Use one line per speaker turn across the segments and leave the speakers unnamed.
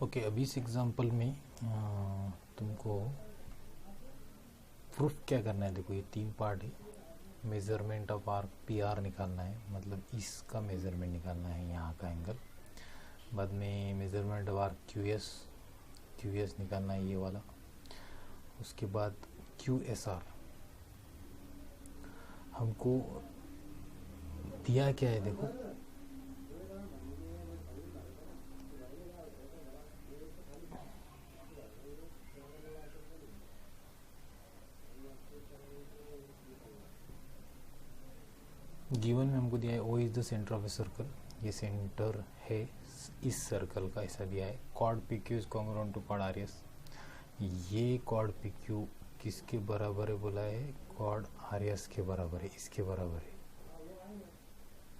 Okay, अभी इस example में तुमको प्रूफ क्या करना है। देखो, ये 3 पार्ट है। Measurement of arc P R निकालना है, मतलब इसका मेजरमेंट निकालना है, यहाँ का एंगल। बाद में measurement of arc Q S निकालना है, ये वाला। उसके बाद क्यू एस आर हमको दिया क्या है, देखो गिवन में हमको दिया है O is the centre of a circle. ये सेंटर है इस सर्कल का, ऐसा दिया है। Chord P Q is congruent to chord R S. ये कॉर्ड पी क्यू किसके बराबर है बोला है? कॉर्ड आर एस के बराबर है, इसके बराबर है,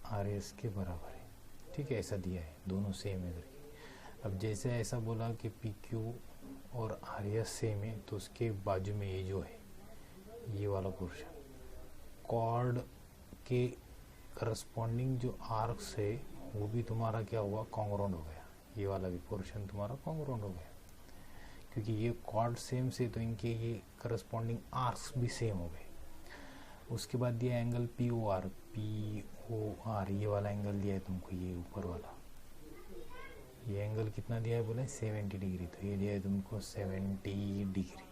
आर एस के बराबर है। ठीक है, ऐसा दिया है, दोनों सेम है करके। अब जैसे ऐसा बोला कि पी क्यू और आर एस सेम है, तो उसके बाजू में ये जो है, ये वाला पोर्शन कॉर्ड के करस्पॉन्डिंग जो आर्क्स है वो भी तुम्हारा क्या हुआ? कॉन्ग्रुएंट हो गया। ये वाला भी पोर्शन तुम्हारा कॉन्ग्रुएंट हो गया, क्योंकि ये कॉर्ड सेम से तो इनके ये करस्पॉन्डिंग आर्क्स भी सेम हो गए। उसके बाद दिया एंगल पी ओ आर। ये वाला एंगल दिया है तुमको, ये ऊपर वाला। ये एंगल कितना दिया है बोले? 70 डिग्री। तो ये दिया है तुमको 70 डिग्री।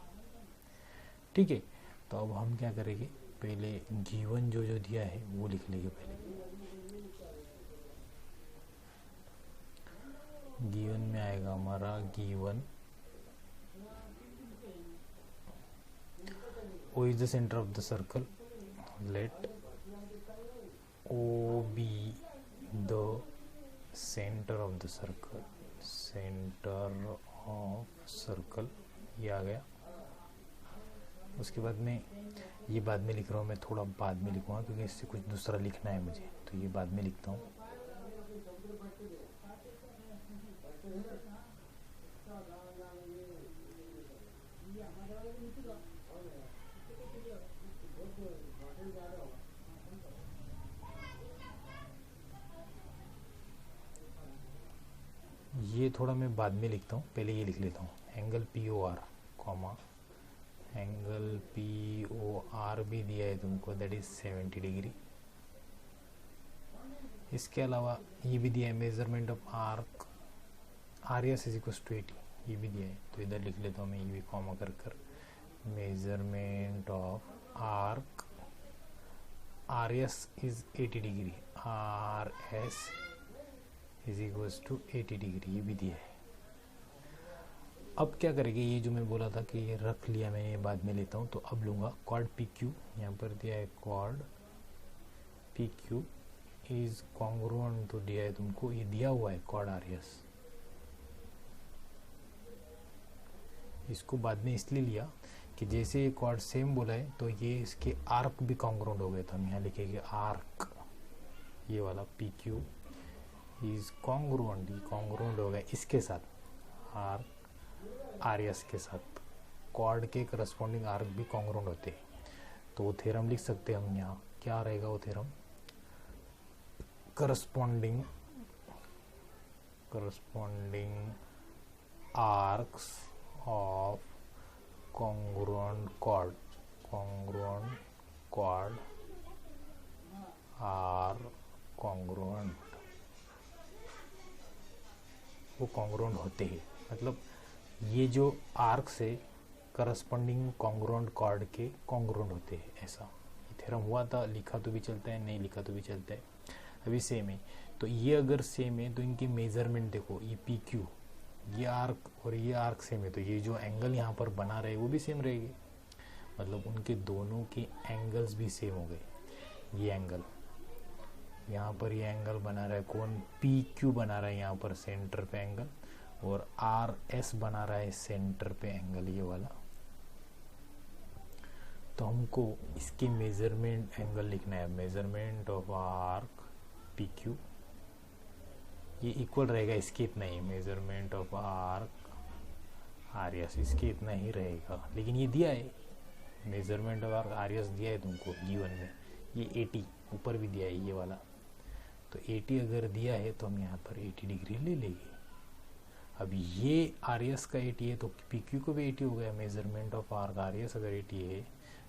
ठीक है, तो अब हम क्या करेंगे, पहले गिवन जो दिया है वो लिख लेंगे। पहले गिवन में आएगा हमारा given O is the center of the circle. Let O be the center of the circle. Center of circle, ये आ गया। उसके बाद में ये बाद में लिख रहा हूँ मैं, थोड़ा बाद में लिखूँगा क्योंकि इससे कुछ दूसरा लिखना है मुझे, तो ये बाद में लिखता हूँ। ये थोड़ा मैं बाद में लिखता हूँ, पहले ये लिख लेता हूँ। Angle P O R comma angle P O R भी दिया है तुमको, दैट इज 70 डिग्री। इसके अलावा ये भी दिया है measurement of arc R S is equal to 80, ये भी दिया है। तो इधर लिख लेता हूँ मैं, ये भी कॉमा कर measurement of arc R S is 80 degree, R S is equal to 80 degree, ये भी दिया है। अब क्या करेंगे, ये जो मैं बोला था कि ये रख लिया मैंने, ये बाद में लेता हूँ। तो अब लूँगा कॉर्ड पी क्यू, यहाँ पर दिया है chord P Q is congruent, तो दिया है तुमको, ये दिया हुआ है कॉर्ड आर एस। इसको बाद में इसलिए लिया कि जैसे ये कॉर्ड सेम बोला है तो ये इसके आर्क भी कॉन्ग्रुएंट हो गए, तो हम यहाँ लिखेंगे आर्क, ये वाला पी क्यू इज कॉन्ग्रुएंट, ये कॉन्ग्रुएंट हो गया इसके साथ, आर्क आर एस के साथ। कॉर्ड के करस्पॉन्डिंग आर्क भी कॉन्ग्रुएंट होते हैं, तो वो थ्योरम लिख सकते हैं हम यहाँ। क्या रहेगा वो theorem? Corresponding arcs of congruent chord are congruent, वो congruent होते हैं। मतलब ये जो आर्क्स है करस्पॉन्डिंग कॉन्ग्रुएंट कॉर्ड के कॉन्ग्रुएंट होते हैं, ऐसा थ्योरम हुआ था। लिखा तो भी चलता है, नहीं लिखा तो भी चलता है, अभी सेम है। तो ये अगर सेम है तो इनकी मेजरमेंट देखो, ये पी क्यू, ये आर्क और ये आर्क सेम है, तो ये जो एंगल यहाँ पर बना रहे वो भी सेम रहेगी। मतलब उनके दोनों के एंगल्स भी सेम हो गए। ये एंगल यहाँ पर, ये एंगल बना रहा है कौन? पी क्यू बना रहा है यहाँ पर सेंटर पे एंगल, और आर एस बना रहा है सेंटर पे एंगल, ये वाला। तो हमको इसके मेजरमेंट एंगल लिखना है, measurement of arc P Q, ये इक्वल रहेगा इसके इतना ही, measurement of arc R S इसके इतना ही रहेगा। लेकिन ये दिया है measurement of arc R S दिया है तुमको गिवन में, ये 80 ऊपर भी दिया है ये वाला। तो 80 अगर दिया है तो हम यहाँ पर 80 डिग्री ले लेंगे। अब ये आर एस का 80 है तो पी क्यू को भी 80 हो गया। Measurement of arc R S अगर 80 है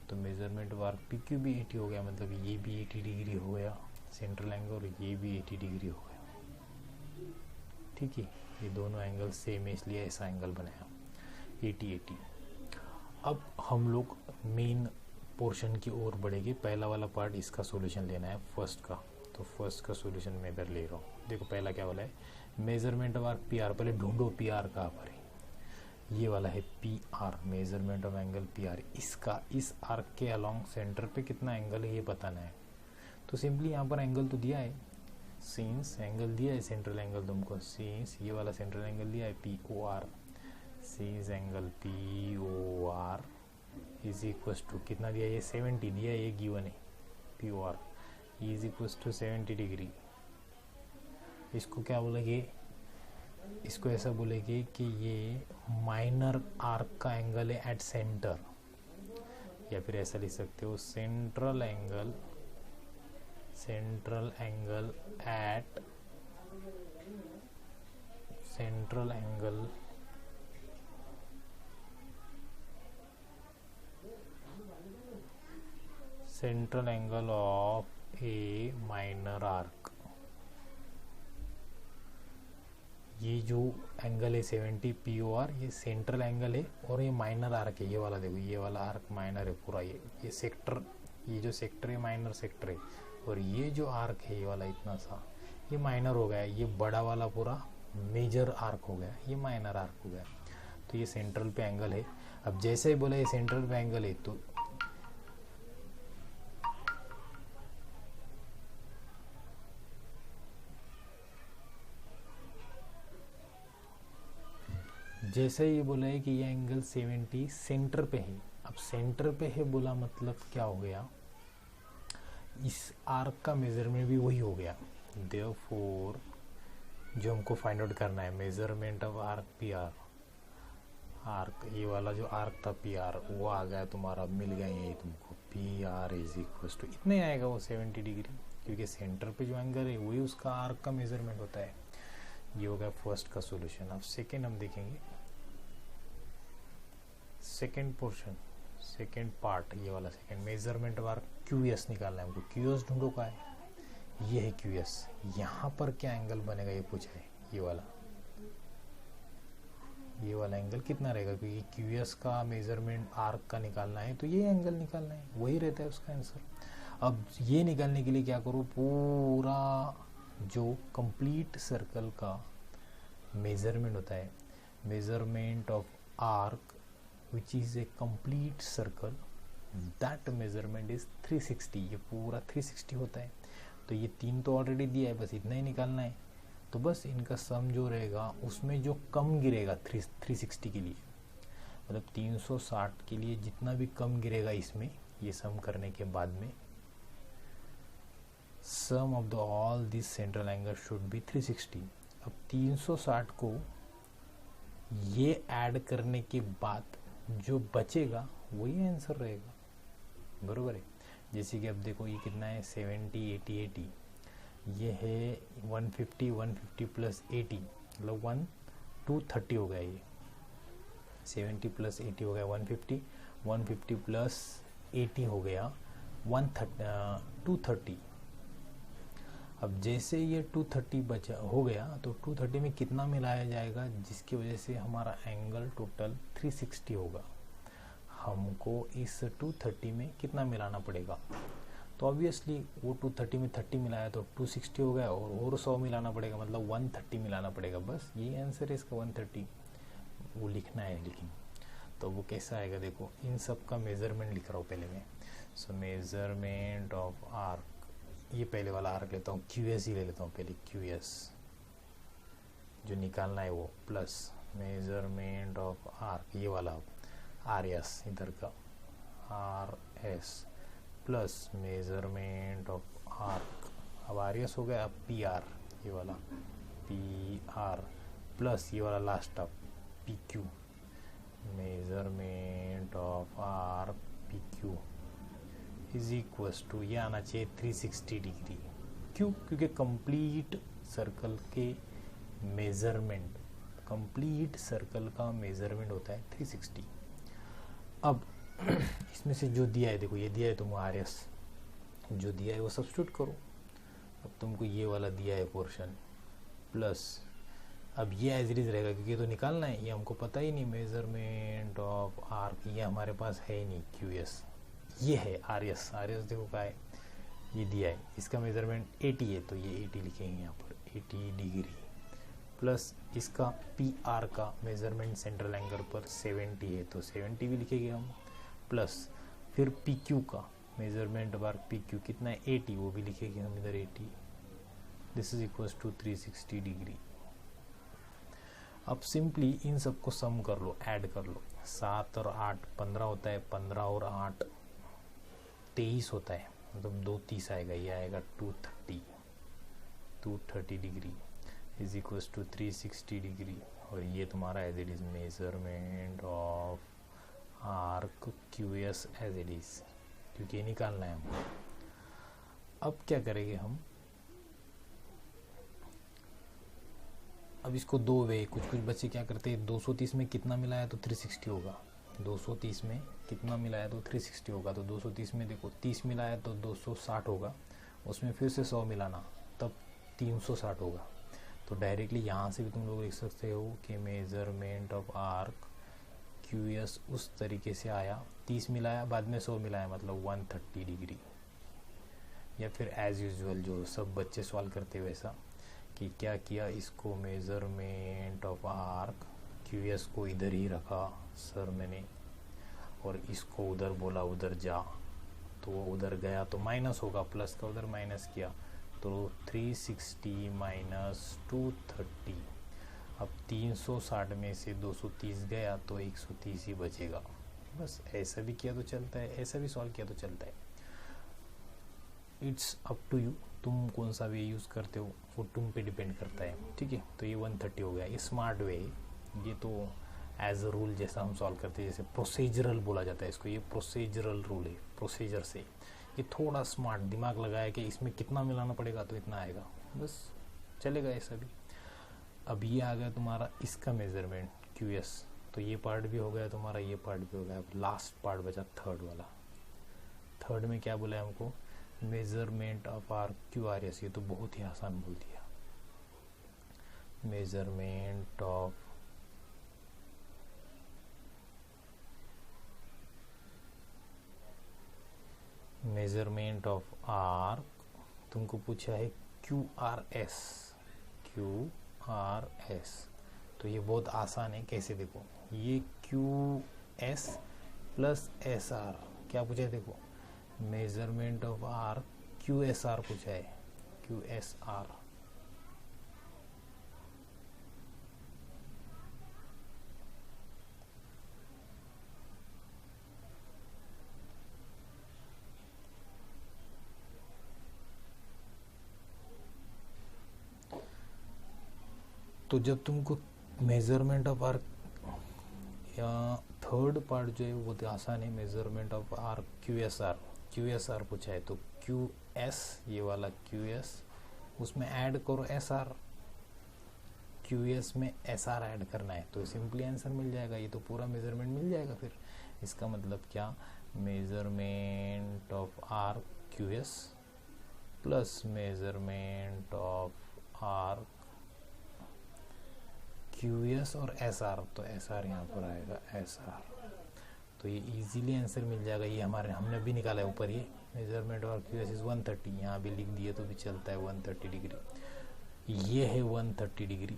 तो measurement of arc P Q भी 80 हो गया, मतलब ये भी 80 डिग्री हो गया सेंट्रल एंगल और ये भी 80 डिग्री हो गया। ठीक है, ये दोनों एंगल सेम है इसलिए ऐसा एंगल बनाया 80-80। अब हम लोग मेन पोर्शन की ओर बढ़ेंगे। पहला वाला पार्ट इसका सॉल्यूशन लेना है फर्स्ट का, तो फर्स्ट का सॉल्यूशन मैं इधर ले रहा हूँ। देखो पहला क्या वाला है, measurement of arc P R. पहले ढूंढो पी आर कहाँ पर है। ये वाला है P R, measurement of angle P R. इसका इस आर्क के अलोंग सेंटर पे कितना एंगल है ये बताना है। तो सिंपली यहाँ पर एंगल तो दिया है, सीन्स एंगल दिया है, सेंट्रल एंगल तुमको सीन्स ये वाला सेंट्रल एंगल दिया है P O R. Since angle P O R is equals to कितना दिया है, ये 70 दिया है, ये गिवन है P O R is equals to 70 degree. इसको क्या बोलेंगे, इसको ऐसा बोलेंगे कि ये माइनर आर्क का एंगल है एट सेंटर, या फिर ऐसा लिख सकते हो central angle at central angle of a minor arc. ये जो एंगल है 70 पी ओ आर, ये सेंट्रल एंगल है और ये माइनर आर्क है। ये वाला देखो, ये वाला आर्क माइनर है पूरा। ये सेक्टर, ये जो सेक्टर है माइनर सेक्टर है, और ये जो आर्क है ये वाला इतना सा ये माइनर हो गया। ये बड़ा वाला पूरा मेजर आर्क हो गया, ये माइनर आर्क हो गया। तो ये सेंट्रल पे एंगल है। अब जैसे ही बोला ये सेंट्रल पे एंगल है तो जैसे ये बोला है कि ये एंगल 70 सेंटर पे है। अब सेंटर पे है बोला मतलब क्या हो गया, इस आर्क का मेजरमेंट भी वही हो गया। देयरफॉर जो हमको फाइंड आउट करना है measurement of arc P R, arc ये वाला जो आर्क था पी आर वो आ गया तुम्हारा, मिल गया यही तुमको। P R is equal to इतने आएगा वो 70 डिग्री, क्योंकि सेंटर पे जो एंगल है वही उसका आर्क का मेजरमेंट होता है। ये हो गया फर्स्ट का सॉल्यूशन। अब सेकेंड हम देखेंगे, सेकेंड पोर्शन, सेकेंड पार्ट, ये वाला सेकेंड मेजरमेंट बार क्यू एस निकालना है हमको। क्यू एस ढूंढो का है, ये है क्यू एस। यहाँ पर क्या एंगल बनेगा ये पूछा है, ये वाला एंगल कितना रहेगा, क्योंकि क्यू एस का मेजरमेंट आर्क का निकालना है तो ये एंगल निकालना है, वही रहता है उसका आंसर। अब ये निकालने के लिए क्या करो, पूरा जो कंप्लीट सर्कल का मेजरमेंट होता है, measurement of arc which is a complete circle, that measurement is 360। ये पूरा 360 होता है। तो ये 3 तो ऑलरेडी दिया है, बस इतना ही निकालना है। तो बस इनका सम जो रहेगा उसमें जो कम गिरेगा 360 के लिए, मतलब 360 के लिए जितना भी कम गिरेगा इसमें, ये सम करने के बाद में sum of the all this central angle should be 360। अब 360 को ये ऐड करने के बाद जो बचेगा वही आंसर रहेगा, बरोबर है। जैसे कि अब देखो ये कितना है 70 80 80, ये है 150 प्लस 80 मतलब 230 हो गया। ये 70 प्लस 80 हो गया 150 प्लस 80 हो गया 230। अब जैसे ये 230 बचा हो गया तो 230 में कितना मिलाया जाएगा, जिसकी वजह से हमारा एंगल टोटल 360 होगा। हमको इस 230 में कितना मिलाना पड़ेगा, तो ऑब्वियसली वो 230 में 30 मिलाया तो 260 हो गया, और 100 मिलाना पड़ेगा मतलब 130 मिलाना पड़ेगा। बस ये आंसर है इसका 130, वो लिखना है। लेकिन तो वो कैसा आएगा, देखो इन सब का मेजरमेंट लिख रहा हूँ पहले मैं। सो मेजरमेंट ऑफ आर्क, ये पहले वाला आर्क लेता हूँ, क्यू एस ही ले लेता हूँ पहले, क्यू एस जो निकालना है वो, प्लस मेजरमेंट ऑफ आर्क ये वाला आर एस इधर का R S, plus measurement of arc. अब आर एस हो गया, अब पी आर ये वाला पी आर, प्लस ये वाला लास्ट अब P Q, measurement of arc P Q is equals to, ये आना चाहिए 360 डिग्री। क्यों, क्योंकि कंप्लीट सर्कल के मेजरमेंट कंप्लीट सर्कल का मेजरमेंट होता है 360। अब इसमें से जो दिया है, देखो ये दिया है तुमको RS, जो दिया है वो सब्स्टिट्यूट करो। अब तुमको ये वाला दिया है पोर्शन प्लस, अब ये एज इट इज रहेगा क्योंकि ये तो निकालना है, ये हमको पता ही नहीं मेजरमेंट ऑफ आर्क, ये हमारे पास है ही नहीं। QS ये है RS देखो क्या है, ये दिया है, इसका मेजरमेंट 80 है तो ये 80 लिखेंगे यहाँ पर, 80 डिग्री प्लस इसका PR का मेजरमेंट सेंट्रल एंगल पर 70 है तो 70 भी लिखेंगे हम, प्लस फिर PQ का मेजरमेंट ऑफ आर्क PQ कितना है 80, वो भी लिखेंगे हम इधर 80। This is equals to 360 degree. अब सिंपली इन सबको सम कर लो, ऐड कर लो। 7 और 8 15 होता है, 15 और 8 23 होता है, मतलब 2 30 आएगा, ये आएगा 230 degree is equals to 360 degree. और ये तुम्हारा as it is measurement of arc QS as it is, क्योंकि ये निकालना है हमको। अब क्या करेंगे हम, अब इसको दो वे, कुछ बच्चे क्या करते हैं 230 में कितना मिलाया तो 360 होगा, 230 में कितना मिलाया तो 360 होगा, तो 230 में देखो 30 मिलाया तो 260 होगा, उसमें फिर से 100 मिलाना तब 360 होगा। तो डायरेक्टली यहाँ से भी तुम लोग लिख सकते हो कि मेजरमेंट ऑफ आर्क QS उस तरीके से आया, 30 मिलाया बाद में 100 मिलाया, मतलब 130 डिग्री। या फिर एज यूजुअल जो सब बच्चे सवाल करते वैसा, कि क्या किया, इसको मेजरमेंट ऑफ आर्क QS को इधर ही रखा सर मैंने, और इसको उधर बोला उधर जा, तो वो उधर गया तो माइनस होगा, प्लस का उधर माइनस किया तो 360 माइनस 230। अब 360 में से 230 गया तो 130 ही बचेगा। बस ऐसा भी किया तो चलता है, ऐसा भी सॉल्व किया तो चलता है। इट्स अप टू यू, तुम कौन सा वे यूज़ करते हो वो तुम पे डिपेंड करता है, ठीक है। तो ये 130 हो गया, ये स्मार्ट वे है, ये तो एज अ रूल जैसा हम सॉल्व करते हैं, जैसे प्रोसीजरल बोला जाता है इसको, ये प्रोसीजरल रूल है, प्रोसीजर से ये थोड़ा स्मार्ट दिमाग लगाया कि इसमें कितना मिलाना पड़ेगा तो इतना आएगा, बस चलेगा ऐसा भी। अब ये आ गया तुम्हारा इसका मेजरमेंट QS, तो ये पार्ट भी हो गया तुम्हारा, ये पार्ट भी हो गया। अब लास्ट पार्ट बचा थर्ड वाला। थर्ड में क्या बोला है हमको, मेजरमेंट ऑफ आर्क QRS, ये तो बहुत ही आसान बोल दिया। मेजरमेंट ऑफ आर्क तुमको पूछा है QRS, तो ये बहुत आसान है। कैसे देखो, ये QS प्लस SR क्या पूछा है, देखो मेजरमेंट ऑफ आर्क QSR पूछा है, QSR। तो जब तुमको मेजरमेंट ऑफ आर्क या थर्ड पार्ट जो है वो तो आसान है, मेजरमेंट ऑफ आर्क QSR पूछा है, तो QS ये वाला QS उसमें ऐड करो SR, QS में SR ऐड करना है तो सिंपली आंसर मिल जाएगा, ये तो पूरा मेजरमेंट मिल जाएगा। फिर इसका मतलब क्या, measurement of arc QS plus measurement of arc QS और SR, तो SR यहाँ पर आएगा SR, तो ये इजीली आंसर मिल जाएगा। ये हमने भी निकाला है ऊपर, ये मेजरमेंट ऑफ QS इज 130, यहाँ भी लिख दिए तो भी चलता है 130 डिग्री। ये है 130 डिग्री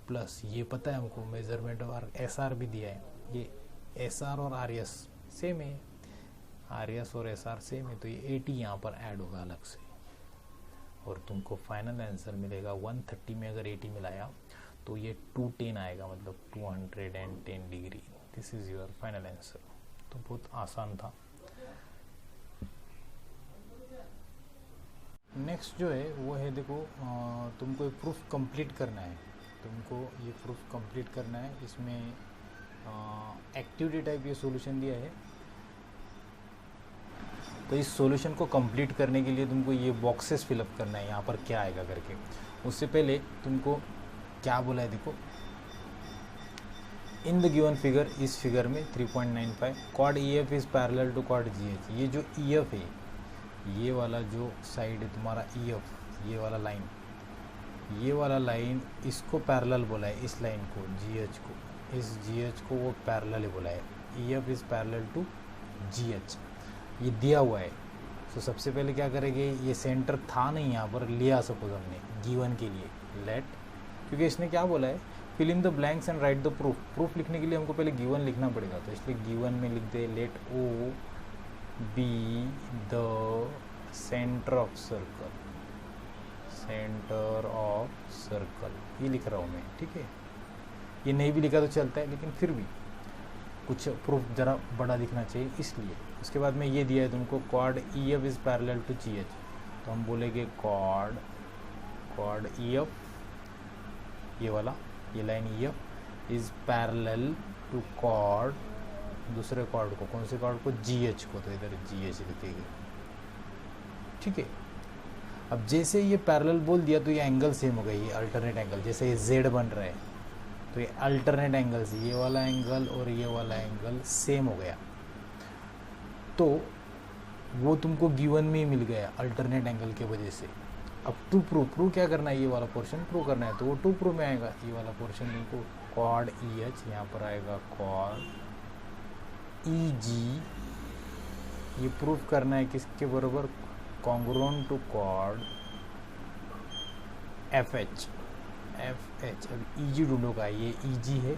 प्लस ये पता है हमको मेजरमेंट ऑफ आर्क SR भी दिया है, ये SR और RS सेम है, RS और SR सेम है, तो ये 80 यहाँ पर ऐड होगा अलग से, और तुमको फाइनल आंसर मिलेगा 130 में अगर 80 मिलाया तो ये 210 आएगा, मतलब 210 degree. This is your final answer. तो बहुत आसान था। नेक्स्ट जो है वो है, देखो तुमको एक प्रूफ कंप्लीट करना है, तुमको ये प्रूफ कंप्लीट करना है। इसमें एक्टिविटी टाइप ये सॉल्यूशन दिया है, तो इस सॉल्यूशन को कंप्लीट करने के लिए तुमको ये बॉक्सेस फिलअप करना है, यहाँ पर क्या आएगा करके। उससे पहले तुमको क्या बोला है, देखो इन द गिवन फिगर, इस फिगर में 3.95 chord E F is parallel to chord G H. ये जो ई एफ है, ये वाला जो साइड है तुम्हारा ई एफ, ये वाला लाइन, ये वाला लाइन इसको पैरेलल बोला है, इस लाइन को जी एच को, इस जी एच को वो पैरेलल ही बोला है। E F is parallel to G H, ये दिया हुआ है। तो सबसे पहले क्या करेंगे, ये सेंटर था नहीं यहाँ पर, लिया सपोज हमने गिवन के लिए, लेट, क्योंकि इसने क्या बोला है, fill in the blanks and write the proof. Proof लिखने के लिए हमको पहले गिवन लिखना पड़ेगा, तो इसलिए गिवन में लिख दे let O be the centre of circle, centre of circle, ये लिख रहा हूँ मैं, ठीक है। ये नहीं भी लिखा तो चलता है, लेकिन फिर भी कुछ प्रूफ ज़रा बड़ा लिखना चाहिए इसलिए। उसके बाद में ये दिया है तुमको, chord E F is parallel to G H, तो हम बोलेंगे कॉर्ड ई एफ, ये वाला, ये line E F is parallel to chord, दूसरे कॉर्ड को, कौन से कॉर्ड को, जी एच को, तो इधर जी एच लिखेंगे, ठीक है। अब जैसे ये पैरेलल बोल दिया तो ये एंगल सेम हो गई, ये अल्टरनेट एंगल, जैसे ये जेड बन रहा है तो ये अल्टरनेट एंगल्स, ये वाला एंगल और ये वाला एंगल सेम हो गया, तो वो तुमको गिवन में ही मिल गया अल्टरनेट एंगल के वजह से। अब टू प्रूव क्या करना है, ये वाला पोर्शन प्रूव करना है, तो वो टू प्रूव में आएगा, ये वाला पोर्शन तुमको कॉर्ड ई एच, यहाँ पर आएगा कॉर्ड ई जी, ये प्रूव करना है किसके बराबर, congruent to chord F H. अब ई जी ढूंढो का, ये ई जी है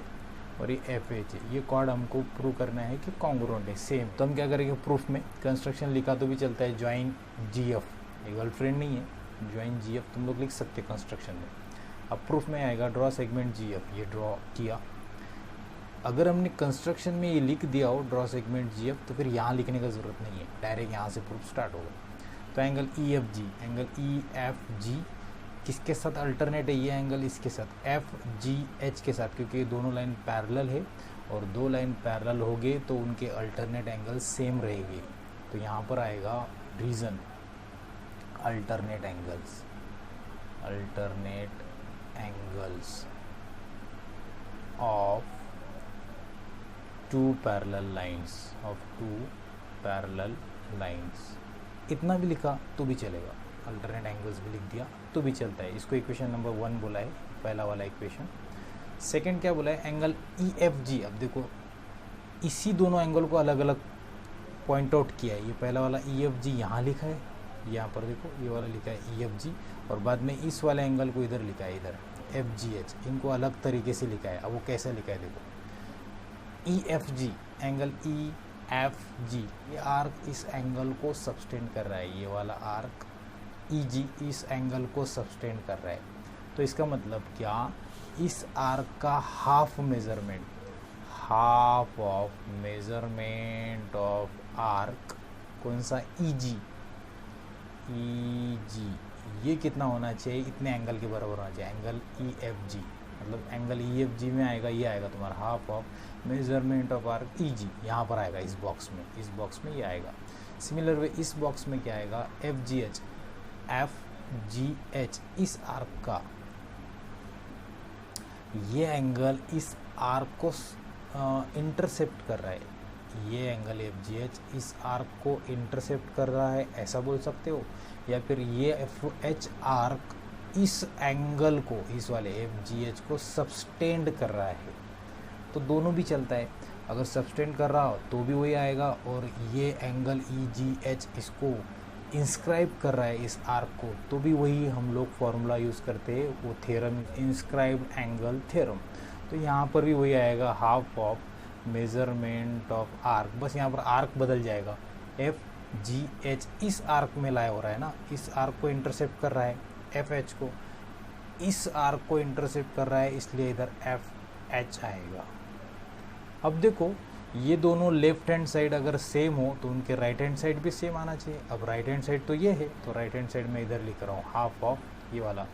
और ये एफ एच है, ये कॉर्ड हमको प्रूव करना है कि कॉन्ग्रुएंट है, सेम। तो हम क्या करेंगे, प्रूफ में कंस्ट्रक्शन लिखा तो भी चलता है, ज्वाइन जी एफ, ये गर्लफ्रेंड नहीं है, ज्वाइन जी एफ तुम लोग लिख सकते हैं कंस्ट्रक्शन में। अब प्रूफ में आएगा ड्रॉ सेगमेंट जी एफ, ये ड्रॉ किया। अगर हमने कंस्ट्रक्शन में ये लिख दिया हो ड्रॉ सेगमेंट जी एफ, तो फिर यहाँ लिखने का ज़रूरत नहीं है, डायरेक्ट यहाँ से प्रूफ स्टार्ट होगा। तो angle E F G, angle E F G किसके साथ अल्टरनेट है, ये एंगल इसके साथ एफ जी एच के साथ, क्योंकि दोनों लाइन पैरेलल है और दो लाइन पैरेलल हो गए तो उनके अल्टरनेट एंगल सेम रहेंगे। तो यहाँ पर आएगा reason alternate angles, alternate angles of two parallel lines, of two parallel lines. इतना भी लिखा तो भी चलेगा, अल्टरनेट एंगल्स भी लिख दिया तो भी चलता है। इसको इक्वेशन नंबर 1 बोला है, पहला वाला इक्वेशन। सेकंड क्या बोला है, एंगल ई एफ जी। अब देखो इसी दोनों एंगल को अलग अलग पॉइंट आउट किया है। ये पहला वाला ई एफ जी यहाँ लिखा है, यहाँ पर देखो ये वाला लिखा है ई एफ जी, और बाद में इस वाले एंगल को इधर लिखा है, इधर एफ जी एच। इनको अलग तरीके से लिखा है। अब वो कैसे लिखा है देखो, E F G, angle E F G, ये आर्क इस एंगल को सबटेंड कर रहा है, ये वाला आर्क ई जी इस एंगल को सबटेंड कर रहा है। तो इसका मतलब क्या, इस आर्क का half measurement, half of measurement of arc कौन सा, ई जी, ई जी, ये कितना होना चाहिए, इतने एंगल के बराबर होना चाहिए, एंगल ई एफ जी। मतलब एंगल ई एफ जी में आएगा, ये आएगा तुम्हारा half of measurement of arc E G, यहाँ पर आएगा इस बॉक्स में, इस बॉक्स में ये आएगा। सिमिलर वे इस बॉक्स में क्या आएगा, F G H, F G H, इस आर्क का ये एंगल इस आर्क को इंटरसेप्ट कर रहा है। ये एंगल एफ जी एच इस आर्क को इंटरसेप्ट कर रहा है, ऐसा बोल सकते हो। या फिर ये एफ एच आर्क इस एंगल को, इस वाले एफ जी एच को सबटेंड कर रहा है, तो दोनों भी चलता है। अगर सबटेंड कर रहा हो तो भी वही आएगा, और ये एंगल ई जी एच इसको इंस्क्राइब कर रहा है इस आर्क को, तो भी वही हम लोग फॉर्मूला यूज़ करते हैं, वो थ्योरम, इंस्क्राइब्ड एंगल थ्योरम। तो यहाँ पर भी वही आएगा, half of measurement of arc, बस यहाँ पर आर्क बदल जाएगा। एफ जी एच इस आर्क में लाया हो रहा है ना, इस आर्क को इंटरसेप्ट कर रहा है, एफ एच को इस आर्क को इंटरसेप्ट कर रहा है, इसलिए इधर एफ एच आएगा। अब देखो ये दोनों लेफ्ट हैंड साइड अगर सेम हो तो उनके राइट हैंड साइड भी सेम आना चाहिए। अब राइट हैंड साइड तो ये है, तो राइट हैंड साइड में इधर लिख रहा हूँ हाफ ऑफ ये वाला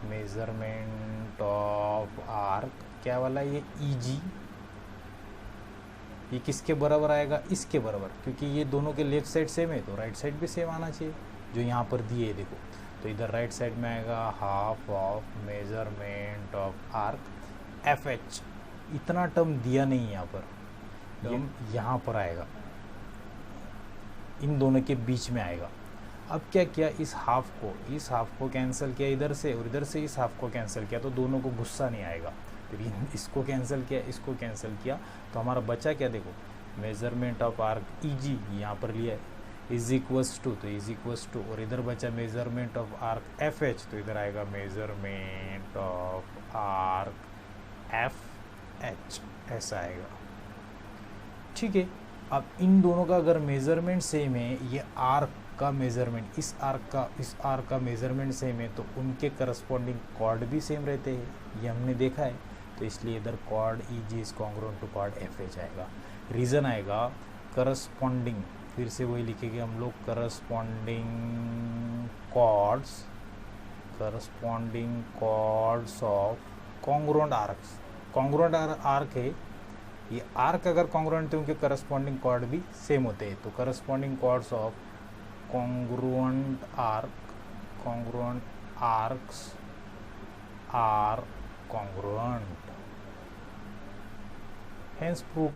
मेजरमेंट ऑफ आर्क, क्या वाला, ये ई जी, ये किसके बराबर आएगा, इसके बराबर, क्योंकि ये दोनों के लेफ्ट साइड सेम है तो राइट साइड भी सेम आना चाहिए, जो यहाँ पर दिए है देखो। तो इधर राइट साइड में आएगा half of measurement of arc F H, इतना टर्म दिया नहीं यहाँ पर, टर्म यहाँ पर आएगा, इन दोनों के बीच में आएगा। अब क्या किया, इस हाफ को कैंसिल किया इधर से, और इधर से इस हाफ को कैंसिल किया, तो दोनों को गुस्सा नहीं आएगा। फिर इसको कैंसिल किया, इसको कैंसिल किया, तो हमारा बचा क्या, देखो मेजरमेंट ऑफ आर्क ईजी यहाँ पर लिया है, इज इक्वल्स टू, तो इज इक्वल्स टू, और इधर बचा measurement of arc F H, तो इधर आएगा measurement of arc F H, ऐसा आएगा। ठीक है, अब इन दोनों का अगर मेजरमेंट सेम है, ये आर्क का मेजरमेंट, इस आर्क का मेजरमेंट सेम है, तो उनके करस्पॉन्डिंग कॉर्ड भी सेम रहते हैं, ये हमने देखा है। तो इसलिए इधर chord E G is congruent to chord F H आएगा। रीज़न आएगा करस्पॉन्डिंग, फिर से वही लिखेंगे हम लोग, corresponding chords of congruent arcs. Congruent arc है ये, आर्क अगर कॉन्ग्रुएंट है उनके करस्पॉन्डिंग कॉर्ड भी सेम होते हैं, तो corresponding chords of congruent arcs are congruent, hence proof